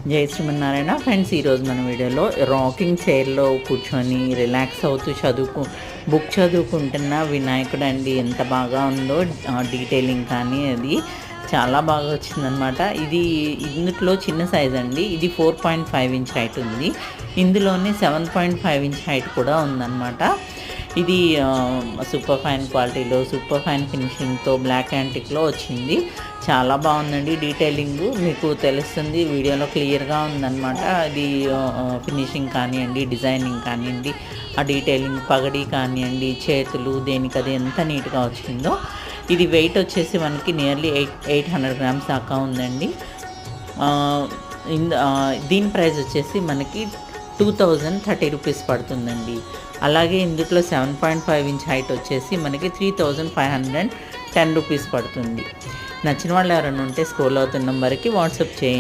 జై శ్రీమన్నారాయణ ఫ్రెండ్స్, ఈరోజు మన వీడియోలో రాకింగ్ చైర్లో కూర్చొని రిలాక్స్ అవుతూ బుక్ చదువుకుంటున్న వినాయకుడు అండి. ఎంత బాగా ఉందో డీటెయిలింగ్ కానీ అది చాలా బాగా వచ్చిందనమాట. ఇందులో చిన్న సైజ్ అండి. ఇది 4.5 ఇంచ్ హైట్ ఉంది. ఇందులోనే 7.5 ఇంచ్ హైట్ కూడా ఉందన్నమాట. ఇది సూపర్ ఫైన్ క్వాలిటీలో, సూపర్ ఫైన్ ఫినిషింగ్తో బ్లాక్ యాంటిక్లో వచ్చింది. చాలా బాగుందండి. డీటెయిలింగ్ మీకు తెలుస్తుంది, వీడియోలో క్లియర్గా ఉందన్నమాట. అది ఫినిషింగ్ కానివ్వండి, డిజైనింగ్ కానివ్వండి, ఆ డీటెయిలింగ్ పగడి కానివ్వండి, చేతులు దేనికది ఎంత నీట్గా వచ్చిందో. ఇది వెయిట్ వచ్చేసి మనకి నియర్లీ 800 గ్రామ్స్ దాకా ఉందండి. దీని ప్రైస్ వచ్చేసి మనకి 2030 రూపీస్ పడుతుందండి. అలాగే ఇందులో 7.5 ఇంచ్ హైట్ వచ్చేసి మనకి 3510 రూపీస్ పడుతుంది. నచ్చిన వాళ్ళు ఎవరైనా ఉంటే స్క్రోల్ అవుతున్న నెంబర్కి వాట్సాప్ చేయండి.